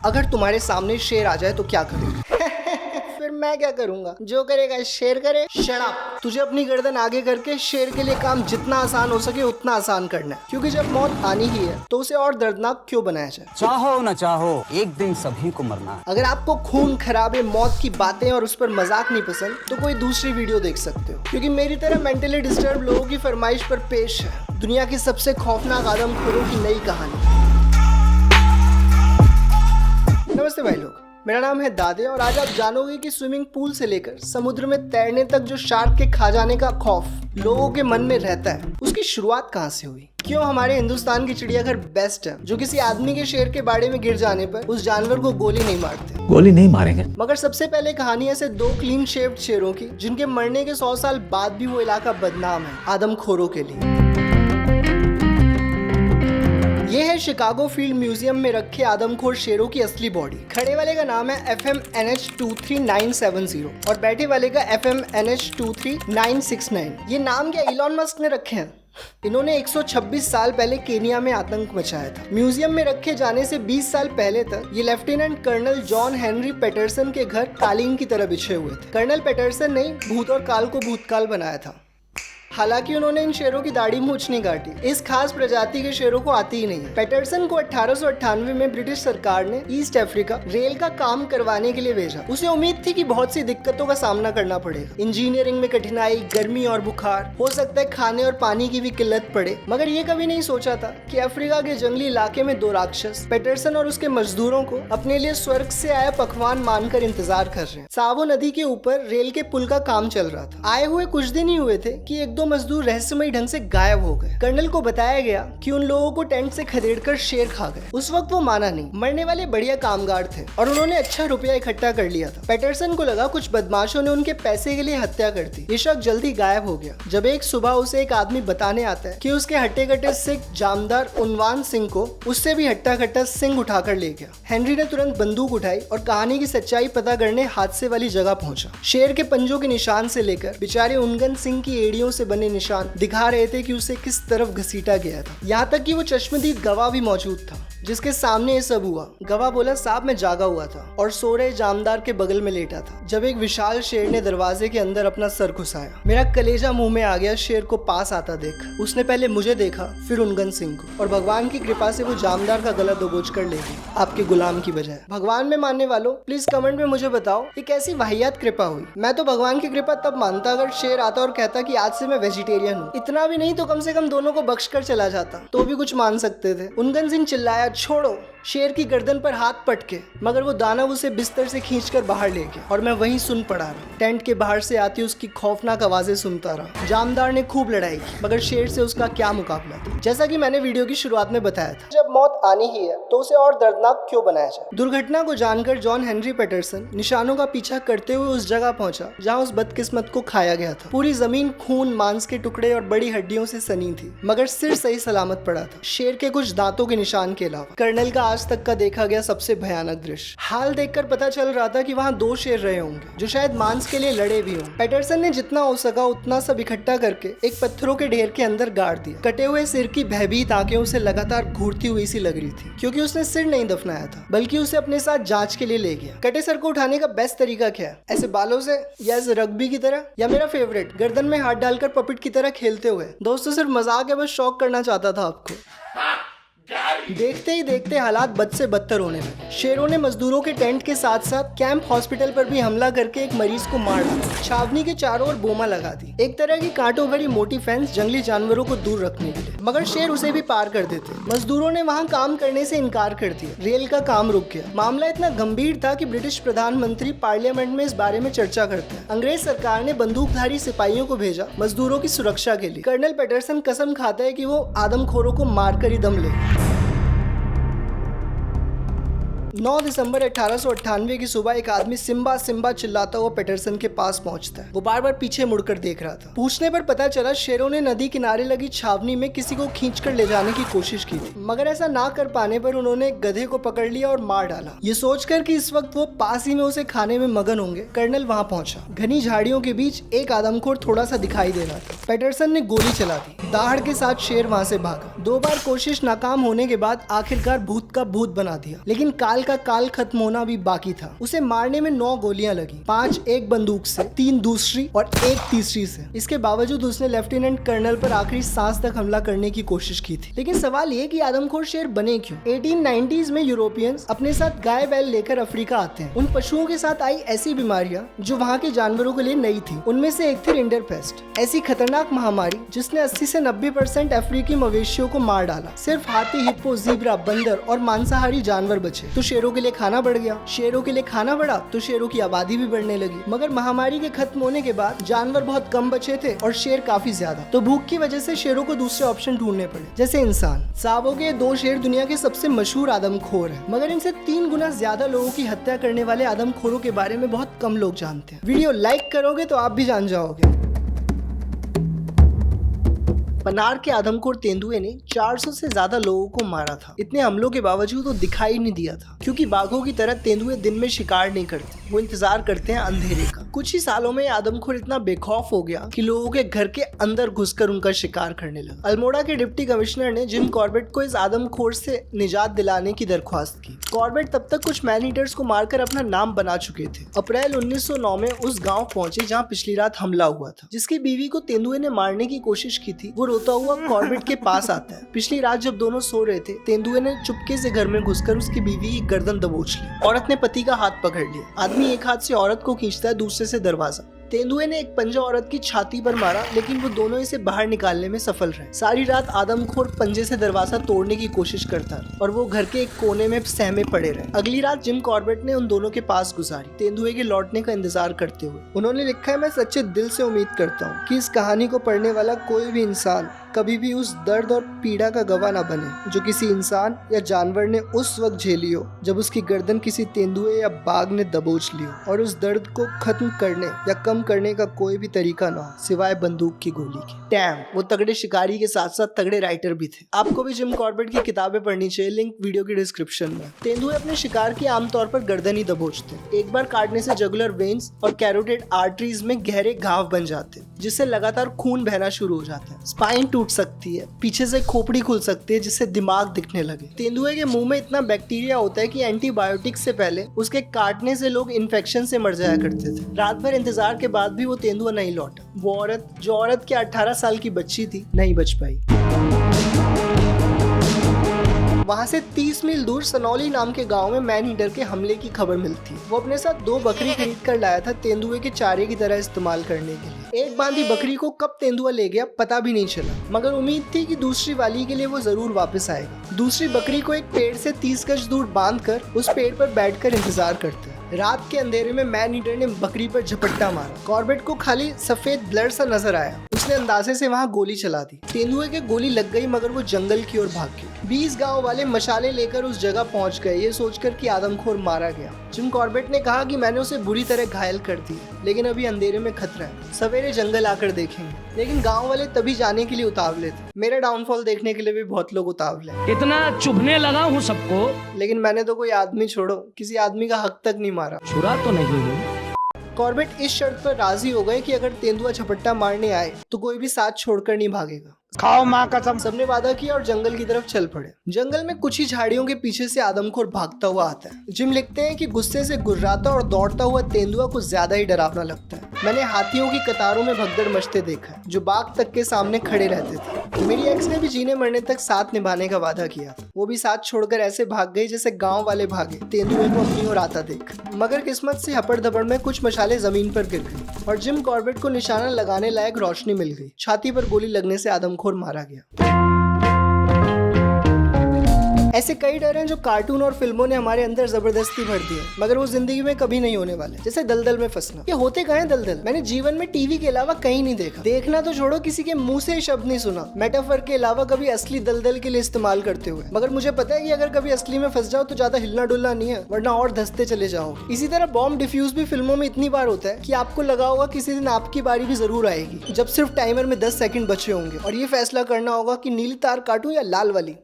अगर तुम्हारे सामने शेर आ जाए तो क्या करोगे? फिर मैं क्या करूंगा? जो करेगा शेर करे। Shut up. तुझे अपनी गर्दन आगे करके शेर के लिए काम जितना आसान हो सके उतना आसान करना है, क्योंकि जब मौत आनी ही है तो उसे और दर्दनाक क्यों बनाया जाए? चाहो न चाहो एक दिन सभी को मरना है। अगर आपको खून खराबे मौत की बातें और उस पर मजाक नहीं पसंद तो कोई दूसरी वीडियो देख सकते हो, क्योंकि मेरी तरह मेंटली डिस्टर्ब लोगों की फरमाइश पर पेश है दुनिया की सबसे खौफनाक आदमखोरों की नई कहानी। नमस्ते भाई लोग, मेरा नाम है दादे और आज आप जानोगे कि स्विमिंग पूल से लेकर समुद्र में तैरने तक जो शार्क के खा जाने का खौफ लोगों के मन में रहता है, उसकी शुरुआत कहाँ से हुई? क्यों हमारे हिंदुस्तान की चिड़ियाघर बेस्ट है, जो किसी आदमी के शेर के बाड़े में गिर जाने पर उस जानवर को गोली नहीं मारते? गोली नहीं मारेंगे। मगर सबसे पहले कहानी ऐसे दो क्लीन शेव्ड शेरों की, जिनके मरने के 100 साल बाद भी वो इलाका बदनाम है आदमखोरों के लिए। ये है शिकागो फील्ड म्यूजियम में रखे आदमखोर शेरों की असली बॉडी। खड़े वाले का नाम है FMNH23970 और बैठे वाले का FMNH23969। ये नाम क्या इलॉन मस्क ने रखे हैं? इन्होंने 126 साल पहले केनिया में आतंक मचाया था। म्यूजियम में रखे जाने से 20 साल पहले तक ये lieutenant colonel John Henry Patterson के घर कालीन की तरह बिछे हुए थे। कर्नल पैटरसन ने भूत और काल को भूतकाल बनाया था। हालांकि उन्होंने इन शेरों की दाढ़ी मूंछ नहीं काटी। इस खास प्रजाति के शेरों को आती ही नहीं है। पैटरसन को 1898 में ब्रिटिश सरकार ने ईस्ट अफ्रीका रेल का काम करवाने के लिए भेजा। उसे उम्मीद थी कि बहुत सी दिक्कतों का सामना करना पड़ेगा, इंजीनियरिंग में कठिनाई, गर्मी और बुखार, हो सकता है खाने और पानी की भी किल्लत पड़े। मगर ये कभी नहीं सोचा था कि अफ्रीका के जंगली इलाके में दो राक्षस पैटरसन और उसके मजदूरों को अपने लिए स्वर्ग से आया पकवान मानकर इंतजार कर रहे हैं। सावो नदी के ऊपर रेल के पुल का काम चल रहा था। आए हुए कुछ दिन ही हुए थे कि एक दो मजदूर रहस्यमयी ढंग से गायब हो गए। कर्नल को बताया गया कि उन लोगों को टेंट से खदेड़कर शेर खा गए। उस वक्त वो माना नहीं। मरने वाले बढ़िया कामगार थे और उन्होंने अच्छा रुपया इकट्ठा कर लिया था। पैटरसन को लगा कुछ बदमाशों ने उनके पैसे के लिए हत्या कर दी। ये शख्स जल्दी गायब हो गया। जब एक सुबह उसे एक आदमी बताने आता है कि उसके हट्टे कट्टे सिख जामदार उनवान सिंह को उससे भी हट्टा कट्टा सिंह उठाकर ले गया। हेनरी ने तुरंत बंदूक उठाई और कहानी की सच्चाई पता करने हादसे वाली जगह पहुंचा। शेर के पंजों के निशान से लेकर बेचारे उनगन सिंह की एड़ियों से बने निशान दिखा रहे थे कि उसे किस तरफ घसीटा गया था। यहाँ तक कि वो चश्मदीद गवाह भी मौजूद था जिसके सामने ये सब हुआ। गवाह बोला, साहब मैं जागा हुआ था और सो रहे जामदार के बगल में लेटा था जब एक विशाल शेर ने दरवाजे के अंदर अपना सर घुसाया। मेरा कलेजा मुंह में आ गया शेर को पास आता देख। उसने पहले मुझे देखा, फिर उनगन सिंह को, और भगवान की कृपा से वो जामदार का गला दबोच कर ले गया, आपके गुलाम की बजाय। भगवान में मानने वालों प्लीज कमेंट में मुझे बताओ ये कैसी वाहियात कृपा हुई। मैं तो भगवान की कृपा तब मानता अगर शेर आता और कहता कि आज से मैं वेजिटेरियन हूँ। इतना भी नहीं तो कम से कम दोनों को बख्श कर चला जाता तो भी कुछ मान सकते थे। उनगन सिंह चिल्लाया, छोड़ो, शेर की गर्दन पर हाथ पटके, मगर वो दानव उसे बिस्तर से खींचकर बाहर ले गया और मैं वहीं सुन पड़ा रहा। टेंट के बाहर से आती उसकी खौफनाक आवाजें सुनता रहा। जामदार ने खूब लड़ाई की मगर शेर से उसका क्या मुकाबला था। जैसा कि मैंने वीडियो की शुरुआत में बताया था, जब मौत आनी ही है तो उसे और दर्दनाक क्यों बनाया जाए। दुर्घटना को जानकर जॉन हेनरी पैटरसन निशानों का पीछा करते हुए उस जगह पहुंचा जहाँ उस बदकिस्मत को खाया गया था। पूरी जमीन खून, मांस के टुकड़े और बड़ी हड्डियों से सनी थी, मगर सिर सही सलामत पड़ा था, शेर के कुछ दांतों के निशान के अलावा। कर्नल का आज तक का देखा गया सबसे भयानक दृश्य। हाल देखकर पता चल रहा था कि वहाँ दो शेर रहे होंगे जो शायद मांस के लिए लड़े भी हों। पैटरसन ने जितना हो सका उतना सब इकट्ठा करके एक पत्थरों के ढेर के अंदर गाड़ दिया। कटे हुए सिर की भयभीत आंखें उसे लगातार घूरती हुई सी लग रही थी, क्योंकि उसने सिर नहीं दफनाया था बल्कि उसे अपने साथ जांच के लिए ले गया। कटे सर को उठाने का बेस्ट तरीका क्या है? ऐसे बालों से, या ऐसे रग्बी की तरह, या मेरा फेवरेट गर्दन में हाथ डालकर पपिट की तरह खेलते हुए। दोस्तों सिर्फ मजाक है, बस शौक करना चाहता था आपको। देखते ही देखते हालात बद से बदतर होने लगे। शेरों ने मजदूरों के टेंट के साथ साथ कैंप हॉस्पिटल पर भी हमला करके एक मरीज को मार डाला। छावनी के चारों ओर बोमा लगा दी, एक तरह की कांटों भरी मोटी फेंस जंगली जानवरों को दूर रखने के लिए, मगर शेर उसे भी पार कर देते। मजदूरों ने वहाँ काम करने से इनकार कर दिया। रेल का काम रुक गया। मामला इतना गंभीर था कि ब्रिटिश प्रधानमंत्री पार्लियामेंट में इस बारे में चर्चा करते हैं। अंग्रेज सरकार ने बंदूकधारी सिपाहियों को भेजा मजदूरों की सुरक्षा के लिए। कर्नल पैटरसन कसम खाता है कि वो आदमखोरों को मारकर ही दम लेगा। 9 दिसंबर 1898 की सुबह एक आदमी सिम्बा सिम्बा चिल्लाता हुआ पैटरसन के पास पहुंचता है। वो बार बार पीछे मुड़कर देख रहा था। पूछने पर पता चला शेरों ने नदी किनारे लगी छावनी में किसी को खींचकर ले जाने की कोशिश की थी, मगर ऐसा ना कर पाने पर उन्होंने गधे को पकड़ लिया और मार डाला। ये सोचकर कि इस वक्त वो पास ही में उसे खाने में मगन होंगे, कर्नल वहाँ पहुंचा। घनी झाड़ियों के बीच एक आदमखोर थोड़ा सा दिखाई दे रहा था। पैटरसन ने गोली चला दी। दाहड़ के साथ शेर वहाँ से भागा। 2 बार कोशिश नाकाम होने के बाद आखिरकार भूत का भूत बना दिया, लेकिन काल साल का काल खत्म होना भी बाकी था। उसे मारने में 9 गोलियां लगी, 5 एक बंदूक से, 3 दूसरी और 1 तीसरी से। इसके बावजूद उसने लेफ्टिनेंट कर्नल पर आखिरी सांस तक हमला करने की कोशिश की थी। लेकिन सवाल ये कि आदमखोर शेर बने क्यों? 1890s में यूरोपियंस अपने साथ गाय बैल लेकर अफ्रीका आते हैं। उन पशुओं के साथ आई ऐसी बीमारियां जो वहाँ के जानवरों के लिए नई थी। उनमें से एक थी रिंडरपेस्ट, ऐसी खतरनाक महामारी जिसने 80 से 90% अफ्रीकी मवेशियों को मार डाला। सिर्फ हाथी, हिप्पो, ज़ीब्रा, बंदर और मांसाहारी जानवर बचे तो शेरों के लिए खाना बढ़ गया। शेरों के लिए खाना बढ़ा तो शेरों की आबादी भी बढ़ने लगी। मगर महामारी के खत्म होने के बाद जानवर बहुत कम बचे थे और शेर काफी ज्यादा। तो भूख की वजह से शेरों को दूसरे ऑप्शन ढूंढने पड़े, जैसे इंसान। सावों के 2 शेर दुनिया के सबसे मशहूर आदमखोर हैं, मगर इनसे 3 गुना ज्यादा लोगों की हत्या करने वाले आदमखोरों के बारे में बहुत कम लोग जानते हैं। वीडियो लाइक करोगे तो आप भी जान जाओगे। पनार के आदमखोर तेंदुए ने 400 से ज्यादा लोगों को मारा था। इतने हमलों के बावजूद वो दिखाई नहीं दिया था, क्योंकि बाघों की तरह तेंदुए दिन में शिकार नहीं करते, वो इंतजार करते हैं अंधेरे का। कुछ ही सालों में आदमखोर इतना बेखौफ हो गया कि लोगों के घर के अंदर घुसकर उनका शिकार करने लगा। अल्मोड़ा के डिप्टी कमिश्नर ने जिम कॉर्बेट को इस आदमखोर से निजात दिलाने की दरख्वास्त की। कॉर्बेट तब तक कुछ मैन ईटर्स को मारकर अपना नाम बना चुके थे। अप्रैल 1909 में उस गाँव पहुंचे जहाँ पिछली रात हमला हुआ था। जिसकी बीवी को तेंदुए ने मारने की कोशिश की थी, वो रोता हुआ कॉर्बेट के पास आता है। पिछली रात जब दोनों सो रहे थे, तेंदुए ने चुपके से घर में घुसकर उसकी बीवी की गर्दन दबोच ली। औरत ने पति का हाथ पकड़ लिया। आदमी एक हाथ से औरत को खींचता है, दूसरे से दरवाजा। तेंदुए ने एक पंजा औरत की छाती पर मारा, लेकिन वो दोनों इसे बाहर निकालने में सफल रहे। सारी रात आदमखोर पंजे से दरवाजा तोड़ने की कोशिश करता रहा और वो घर के एक कोने में सहमे पड़े रहे। अगली रात जिम कॉर्बेट ने उन दोनों के पास गुजारी, तेंदुए के लौटने का इंतजार करते हुए। उन्होंने लिखा है, मैं सच्चे दिल से उम्मीद करता हूँ कि इस कहानी को पढ़ने वाला कोई भी इंसान कभी भी उस दर्द और पीड़ा का गवाह न बने जो किसी इंसान या जानवर ने उस वक्त झेली हो जब उसकी गर्दन किसी तेंदुए या बाघ ने दबोच ली हो, और उस दर्द को खत्म करने या कम करने का कोई भी तरीका ना हो सिवाय बंदूक की गोली के। डैम, वो तगड़े शिकारी के साथ साथ तगड़े राइटर भी थे। आपको भी जिम कॉर्बेट की किताबें पढ़नी चाहिए, लिंक वीडियो की डिस्क्रिप्शन में। तेंदुए अपने शिकार की आमतौर पर गर्दन ही दबोचते हैं। एक बार काटने से जुगुलर वेन्स और कैरोटिड आर्टरीज में गहरे घाव बन जाते हैं, जिससे लगातार खून बहना शुरू हो जाता है। स्पाइन टूट सकती है, पीछे से खोपड़ी खुल सकती है जिससे दिमाग दिखने लगे। तेंदुए के मुंह में इतना बैक्टीरिया होता है कि एंटीबायोटिक से पहले उसके काटने से लोग इन्फेक्शन से मर जाया करते थे। रात भर इंतजार के बाद भी वो तेंदुआ नहीं लौटा। वो औरत जो औरत के 18 साल की बच्ची थी, नहीं बच पाई। वहाँ से 30 मील दूर सनौली नाम के गांव में मैन ईटर के हमले की खबर मिलती है। वो अपने साथ 2 बकरी खरीद कर लाया था, तेंदुए के चारे की तरह इस्तेमाल करने के लिए। एक बांधी बकरी को कब तेंदुआ ले गया पता भी नहीं चला, मगर उम्मीद थी कि दूसरी वाली के लिए वो जरूर वापस आएगा। दूसरी बकरी को एक पेड़ से 30 गज दूर बांधकर उस पेड़ पर बैठकर इंतजार करते। रात के अंधेरे में मैन ईटर ने बकरी पर झपट्टा मारा। कॉर्बेट को खाली सफेद ब्लड सा नजर आया। उसने अंदाजे से वहाँ गोली चला दी। तेंदुए के गोली लग गई, मगर वो जंगल की ओर भाग गया। 20 गांव वाले मशाले लेकर उस जगह पहुंच गए, ये सोचकर कि आदमखोर मारा गया। जिम कॉर्बेट ने कहा कि मैंने उसे बुरी तरह घायल कर दिया, लेकिन अभी अंधेरे में खतरा है, सवेरे जंगल आकर देखेंगे। लेकिन गांव वाले तभी जाने के लिए उतावले थे। मेरा डाउनफॉल देखने के लिए भी बहुत लोग उतावले। इतना चुभने लगा हूँ सबको, लेकिन मैंने तो कोई आदमी, छोड़ो किसी आदमी का हक तक नहीं मारा। छुरा तो नहीं हूँ। कॉर्बेट इस शर्त पर राजी हो गए कि अगर तेंदुआ झपट्टा मारने आए तो कोई भी साथ छोड़कर नहीं भागेगा। खाओ माँ कसम। सबने वादा किया और जंगल की तरफ चल पड़े। जंगल में कुछ ही झाड़ियों के पीछे से आदमखोर भागता हुआ आता है। जिम लिखते हैं कि गुस्से से गुर्राता और दौड़ता हुआ तेंदुआ कुछ ज्यादा ही डरावना लगता है। मैंने हाथियों की कतारों में भगदड़ मचते देखा है, जो बाघ तक के सामने खड़े रहते थे। मेरी एक्स ने भी जीने मरने तक साथ निभाने का वादा किया था। वो भी साथ छोड़कर ऐसे भाग गई जैसे गाँव वाले भागे, तेंदुए को अपनी ओर आता देख। मगर किस्मत से हपड़ धपड़ में कुछ मशाले जमीन पर गिर गई और जिम कॉर्बेट को निशाना लगाने लायक रोशनी मिल गई। छाती पर गोली लगने से आदमखोर मारा गया। ऐसे कई डर हैं जो कार्टून और फिल्मों ने हमारे अंदर जबरदस्ती भर दिए, मगर वो जिंदगी में कभी नहीं होने वाले। जैसे दलदल में फंसना। ये होते कहाँ हैं दलदल? मैंने जीवन में टीवी के अलावा कहीं नहीं देखा। देखना तो छोड़ो, किसी के मुंह से शब्द नहीं सुना मेटाफर के अलावा कभी असली दलदल के लिए इस्तेमाल करते हुए। मगर मुझे पता है कि अगर कभी असली में फंस जाओ तो ज्यादा हिलना डुलना नहीं है, वरना और धंसते चले जाओ। इसी तरह बॉम्ब डिफ्यूज भी फिल्मों में इतनी बार होता है कि आपको लगा होगा किसी दिन आपकी बारी भी जरूर आएगी, जब सिर्फ टाइमर में 10 सेकंड बचे होंगे और ये फैसला करना होगा कि नीली तार काटूं या लाल वाली।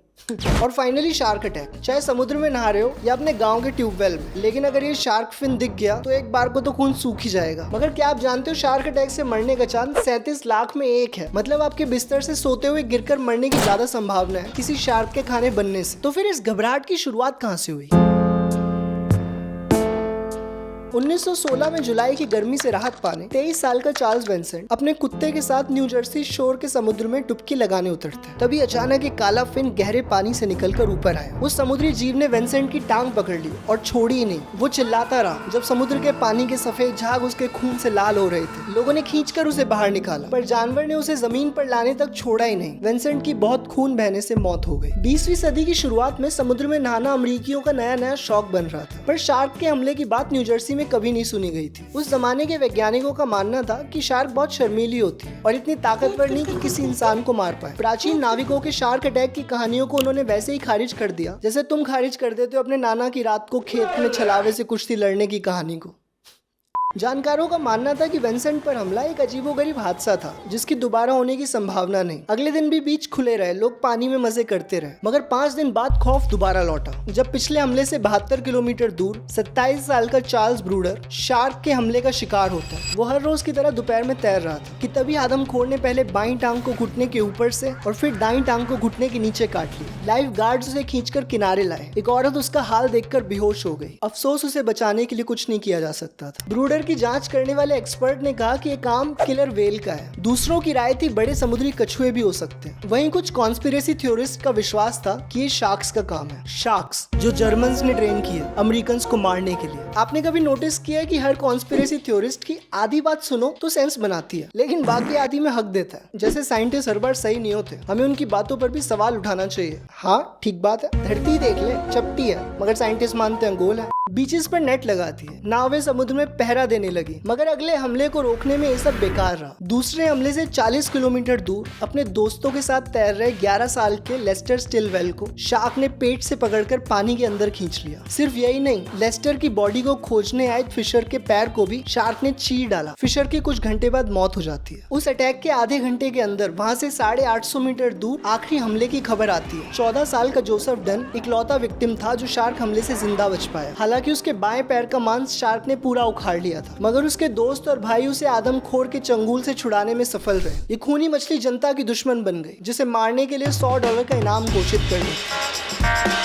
और फाइनली शार्क अटैक। चाहे समुद्र में नहा रहे हो या अपने गांव के ट्यूबवेल में, लेकिन अगर ये शार्क फिन दिख गया तो एक बार को तो खून सूख ही जाएगा। मगर क्या आप जानते हो शार्क अटैक से मरने का चांस 37 लाख में 1 है। मतलब आपके बिस्तर से सोते हुए गिरकर मरने की ज्यादा संभावना है किसी शार्क के खाने बनने से। तो फिर इस घबराहट की शुरुआत कहाँ से हुई? 1916 में जुलाई की गर्मी से राहत पाने 23 साल का चार्ल्स विंसेंट अपने कुत्ते के साथ न्यू जर्सी शोर के समुद्र में डुबकी लगाने उतरते हैं। तभी अचानक एक काला फिन गहरे पानी से निकलकर ऊपर आया। उस समुद्री जीव ने विंसेंट की टांग पकड़ ली और छोड़ी ही नहीं। वो चिल्लाता रहा जब समुद्र के पानी के सफेद झाग उसके खून से लाल हो रहे थे। लोगों ने खींचकर उसे बाहर निकाला, पर जानवर ने उसे जमीन पर लाने तक छोड़ा ही नहीं। विंसेंट की बहुत खून बहने से मौत हो गई। 20वीं सदी की शुरुआत में समुद्र में नहाना अमेरिकियों का नया नया शौक बन रहा था, पर शार्क के हमले की बात न्यू जर्सी में कभी नहीं सुनी गई थी। उस जमाने के वैज्ञानिकों का मानना था कि शार्क बहुत शर्मीली होती है और इतनी ताकतवर नहीं कि किसी इंसान को मार पाए। प्राचीन नाविकों के शार्क अटैक की कहानियों को उन्होंने वैसे ही खारिज कर दिया जैसे तुम खारिज कर देते हो अपने नाना की रात को खेत में छलावे से कुश्ती लड़ने की कहानी को। जानकारों का मानना था कि विंसेंट पर हमला एक अजीबोगरीब हादसा था जिसकी दोबारा होने की संभावना नहीं। अगले दिन भी बीच खुले रहे, लोग पानी में मजे करते रहे, मगर 5 दिन बाद खौफ दोबारा लौटा जब पिछले हमले से 72 किलोमीटर दूर 27 साल का चार्ल्स ब्रूडर शार्क के हमले का शिकार होता है। वो हर रोज की तरह दोपहर में तैर रहा था कि तभी आदमखोर ने पहले बाईं टांग को घुटने के ऊपर से और फिर दाईं टांग को घुटने के नीचे काट ली। लाइफ गार्ड्स उसे खींचकर किनारे लाए। एक औरत उसका हाल देखकर बेहोश हो गई। अफसोस उसे बचाने के लिए कुछ नहीं किया जा सकता था। ब्रूडर की जांच करने वाले एक्सपर्ट ने कहा कि ये काम किलर व्हेल का है। दूसरों की राय थी बड़े समुद्री कछुए भी हो सकते हैं। वहीं कुछ कॉन्स्पिरेसी थ्योरिस्ट का विश्वास था कि ये शार्क्स का काम है। शार्क्स जो जर्मन्स ने ट्रेन किए अमेरिकन को मारने के लिए। आपने कभी नोटिस किया है कि हर कॉन्स्पिरेसी थ्योरिस्ट की आधी बात सुनो तो सेंस बनाती है, लेकिन बाकी आधी में हक देता है। जैसे साइंटिस्ट हर बार सही नहीं होते, हमें उनकी बातों पर भी सवाल उठाना चाहिए। हाँ ठीक बात है, धरती देख ले चपटी है, मगर साइंटिस्ट मानते हैं गोल है। बीचेस पर नेट लगाती है, नावें समुद्र में पहरा देने लगी, मगर अगले हमले को रोकने में ये सब बेकार रहा। दूसरे हमले से 40 किलोमीटर दूर अपने दोस्तों के साथ तैर रहे 11 साल के लेस्टर स्टिलवेल को शार्क ने पेट से पकड़कर पानी के अंदर खींच लिया। सिर्फ यही नहीं, लेस्टर की बॉडी को खोजने आए फिशर के पैर को भी शार्क ने चीर डाला। फिशर की कुछ घंटे बाद मौत हो जाती है। उस अटैक के आधे घंटे के अंदर वहां से 850 मीटर दूर आखिरी हमले की खबर आती है। 14 साल का जोसेफ डन इकलौता विक्टिम था जो शार्क हमले से जिंदा बच पाया। हालांकि उसके बाएं पैर का मांस शार्क ने पूरा उखाड़ लिया था, मगर उसके दोस्त और भाई उसे आदमखोर के चंगुल से छुड़ाने में सफल रहे। ये खूनी मछली जनता की दुश्मन बन गई, जिसे मारने के लिए $100 का इनाम घोषित कर दिया।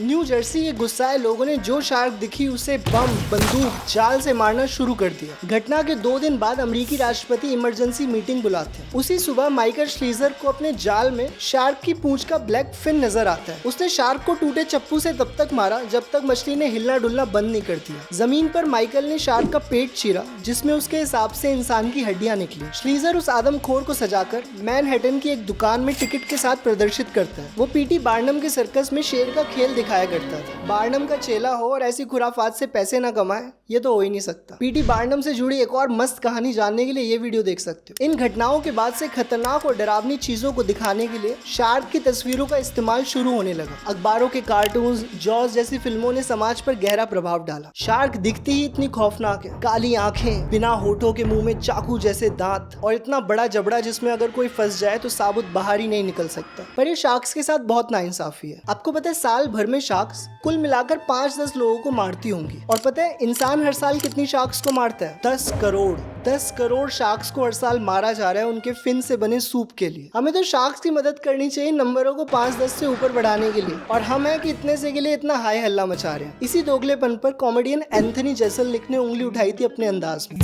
न्यू जर्सी के गुस्साए लोगों ने जो शार्क दिखी उसे बम, बंदूक, जाल से मारना शुरू कर दिया। घटना के 2 दिन बाद अमेरिकी राष्ट्रपति इमरजेंसी मीटिंग बुलाते हैं। उसी सुबह माइकल श्लीजर को अपने जाल में शार्क की पूंछ का ब्लैक फिन नजर आता है। उसने शार्क को टूटे चप्पू से तब तक मारा जब तक मछली ने हिलना डुलना बंद नहीं कर दिया। जमीन पर माइकल ने शार्क का पेट चीरा, जिसमें उसके हिसाब से इंसान की हड्डियां निकली। श्लीजर उस आदमखोर को सजाकर मैनहट्टन की एक दुकान में टिकट के साथ प्रदर्शित करता है। वो पीटी बार्नम के सर्कस में शेर का खेल दिखाया करता था। बार्नम का चेला हो और ऐसी खुराफात से पैसे ना कमाए, ये तो हो ही नहीं सकता। पीटी बार्नम से जुड़ी एक और मस्त कहानी जानने के लिए ये वीडियो देख सकते हो। इन घटनाओं के बाद से खतरनाक और डरावनी चीजों को दिखाने के लिए शार्क की तस्वीरों का इस्तेमाल शुरू होने लगा। अखबारों के कार्टून्स, जॉज जैसी फिल्मों ने समाज पर गहरा प्रभाव डाला। शार्क दिखती ही इतनी खौफनाक है, काली आंखें, बिना होठों के मुंह में चाकू जैसे दांत और इतना बड़ा जबड़ा जिसमें अगर कोई फंस जाए तो साबुत बाहर ही नहीं निकल सकता। पर ये शार्क्स के साथ बहुत नाइंसाफी है। आपको पता है साल भर में शार्क्स कुल मिलाकर 5-10 लोगों को मारती होंगी। और पता है इंसान हर साल कितनी शार्क्स को मारता है? 10 करोड़। 10 करोड़ शार्क्स को हर साल मारा जा रहा है उनके फिन से बने सूप के लिए। हमें तो शार्क्स की मदद करनी चाहिए नंबरों को 5-10 से ऊपर बढ़ाने के लिए, और हम है कि इतने से के लिए इतना हाई हल्ला मचा रहे हैं। इसी दोगलेपन पर कॉमेडियन एंथनी जेसेल्निक ने उंगली उठाई थी अपने अंदाज में।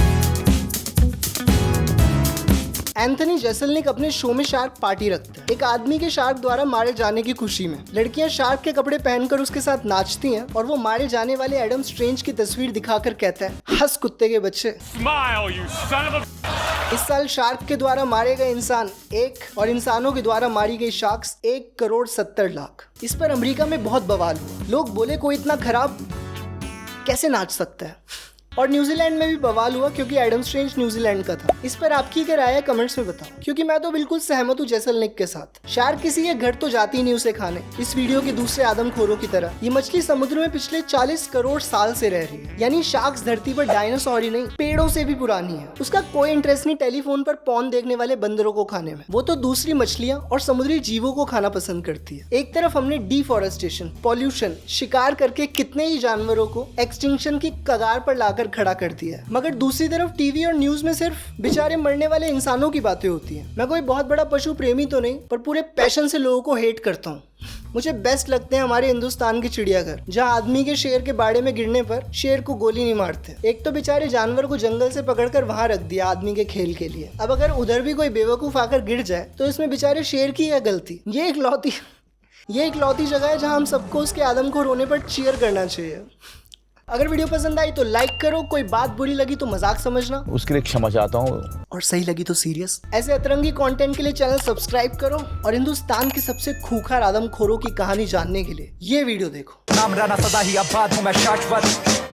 एंथनी जेसेल्निक अपने शो में शार्क पार्टी रखते हैं। एक आदमी के शार्क द्वारा मारे जाने की खुशी में लड़कियां शार्क के कपड़े पहनकर उसके साथ नाचती हैं और वो मारे जाने वाले एडम स्ट्रेंज की तस्वीर दिखाकर कहता है, हंस कुत्ते के बच्चे। Smile, you son of a... इस साल शार्क के द्वारा मारे गए इंसान 1 और इंसानों के द्वारा मारी गई शार्क्स 1,70,00,000। इस पर अमेरिका में बहुत बवाल हुआ। लोग बोले कोई इतना खराब कैसे नाच सकता है। और न्यूजीलैंड में भी बवाल हुआ क्योंकि एडम स्ट्रेंज न्यूजीलैंड का था। इस पर आपकी क्या राय है कमेंट्स में बताओ, क्योंकि मैं तो बिल्कुल सहमत हूँ जेसेल्निक के साथ। शार्क किसी के घर तो जाती नहीं उसे खाने, इस वीडियो के दूसरे आदमखोरों की तरह। ये मछली समुद्र में पिछले 40 करोड़ साल से रह रही है, यानी शार्क्स धरती पर डायनासोर ही नहीं पेड़ों से भी पुरानी है। उसका कोई इंटरेस्ट नहीं टेलीफोन पर पॉर्न देखने वाले बंदरों को खाने में, वो तो दूसरी मछलियां और समुद्री जीवों को खाना पसंद करती है। एक तरफ हमने डिफॉरेस्टेशन, पॉल्यूशन, शिकार करके कितने ही जानवरों को एक्सटिंक्शन की कगार पर लाकर घर खड़ा कर दिया है। मगर दूसरी तरफ टीवी और न्यूज में सिर्फ बेचारे मरने वाले इंसानों की बातें होती हैं। मैं कोई बहुत बड़ा पशु प्रेमी तो नहीं, पर पूरे पैशन से लोगों को हेट करता हूँ। मुझे बेस्ट लगते हैं हमारे हिंदुस्तान के चिड़ियाघर, जहाँ आदमी के शेर के बाड़े में गिरने पर शेर को गोली नहीं मारते। एक तो बेचारे जानवर को जंगल से पकड़कर वहां रख दिया आदमी के खेल के लिए। अब अगर उधर भी कोई बेवकूफ आकर गिर जाए तो इसमें बेचारे शेर की है गलती। ये एक लौती जगह है जहाँ हम सबको उसके आदम को रोने पर चीयर करना चाहिए। अगर वीडियो पसंद आई तो लाइक करो, कोई बात बुरी लगी तो मजाक समझना, उसके लिए क्षमा चाहता हूँ, और सही लगी तो सीरियस। ऐसे अतरंगी कंटेंट के लिए चैनल सब्सक्राइब करो और हिंदुस्तान के सबसे खूंखार आदमखोरों की कहानी जानने के लिए ये वीडियो देखो। नाम रहना सदा ही आबाद हूँ मैं शाश्वत।